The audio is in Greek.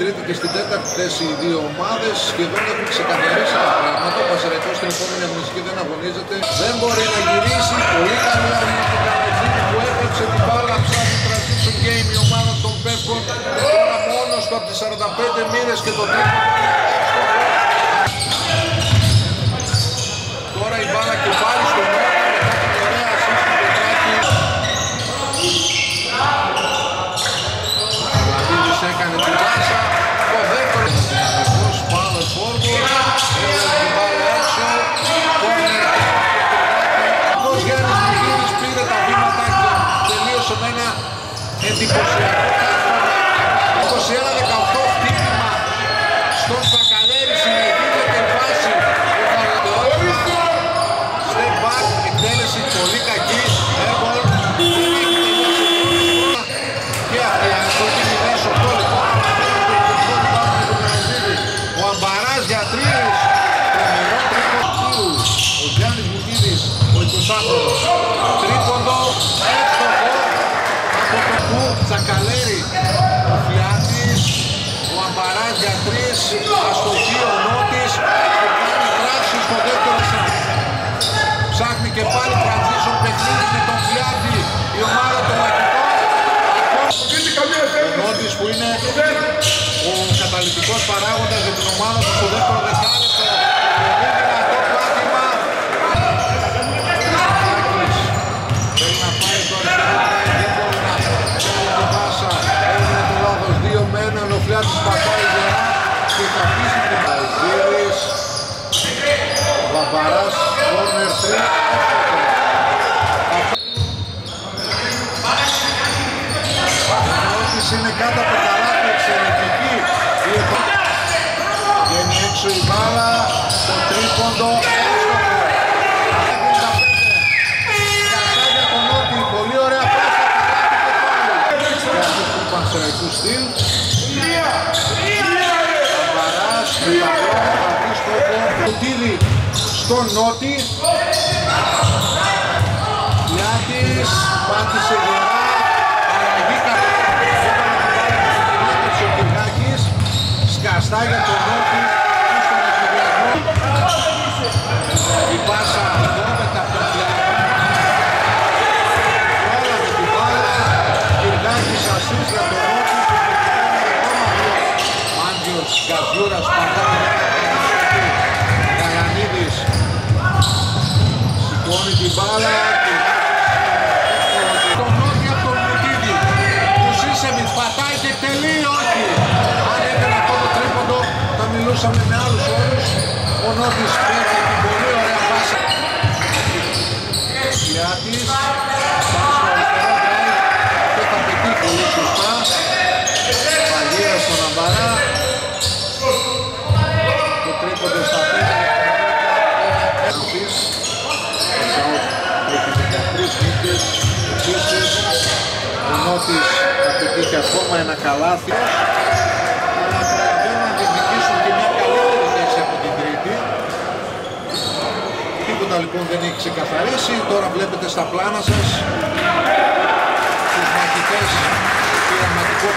τρίτη και στην τέταρτη θέση οι δύο ομάδες. Σχεδόν έχουν ξεκαθαρίσει τα πράγματα. Ο Πασεραϊκός στην επόμενη αγωνιστική δεν αγωνίζεται. Δεν μπορεί να γυρίσει. Πολύ καλή αγωνιστική του Καρατζίνη που έπαιξε την μπάλα. Ψάχνει transition game η ομάδα των Πεύκων. Τώρα μόνος του από τις 45 μοίρες και το τρίτο. Τώρα η μπάλα και πάλι στο νόημα μετά την ωραία ασίστ του Πετράκη. Λαβίδης έκανε την πάσα. Το δεύτερο δυναμικός power forward. Έβαλε την μπάλα έξω. Κόρνερ ο Γιάννης Μουγίνης πήρε τα βήματα και τελείωσε με ένα εντυπωσιακό 21-18 χτύπημα στον Σακαλέρη. Συνεχίζεται η φάση. Step back, εκτέλεση πολύ κακή. Airball. Και αυτή η αναστολή 0-8 λοιπόν. Ο Αμπαράς για 3. Τρομερό τρίποντο. Ο Γιάννης Βουτίδης, ο 20χρονος. Τρίποντο, εύστοχο. Από το που Τσακαλέρη. Ο Φιάτης. Ο Αμπαράς για 3. Αστοχή ο Νότης. Και κάνει δράση στο δεύτερο set. Ψάχνει και πάλι transition παιχνίδι με τον Φιάτη. Η ομάδα των Μαχητών. Ο Νότης που είναι ο καταλυτικός παράγοντας για την ομάδα του στο δεύτερο δεκάλεπτο. Πολύ δυνατό πάτημα. Άκης θέλει να πάει το αριστερό, δεν μπορεί να κάνει την πάσα. Έγινε το λάθος 2 με 1. Ο Φιάτης πατάει γερά και θα αφήσει την Παϊζήρης. Βαμπαράς, corner 3. Είναι κάτω από τα λάθη, εξαιρετική η επόμενη. Βγαίνει έξω η μπάλα, το τρίποντο, εύστοχο. 55. Κατά για τον Νότι, πολύ ωραία πάσα, καλάθι και πάλι. Για αυτούς του Πανσεραϊκού στυλ. Αμπαράς, Μηταλό, Παπίστροπο, Κουτίδη στον Νότι. Λιάτης, πάτησε γερά, αλλαγή κατά. Σκαστά για τον Νότι και στον εφηδιασμό. Η πάσα δρόμετα από τον Φιάτη. Πρόλαβε την μπάλα. Κυριάκης ασίστ για τον Νότι και πετυχαίνει ακόμα δύο. Μάντιος, Γκαζιούρας, πατάει για Καρανίδης. Σηκώνει την μπάλα. Τον Νότι από τον Βουτίδη. Ο Σίσεβιτς πατάει και τελεί, όχι. Θα μιλούσαμε με άλλους όρους. Ο Νότης παίρνει την πολύ ωραία πάσα. Φιάτης πάει στο αριστερό drive και θα πετύχει πολύ σωστά. Παγία στον Αμπαρά. Το τρίποντο στα 5. Έχει 13 νίκες. Επίσης ο Νότης θα πετύχει ακόμα ένα καλάθι. Τίποτα λοιπόν δεν έχει ξεκαθαρίσει. Τώρα βλέπετε στα πλάνα σας τους μαχητές πειραματικό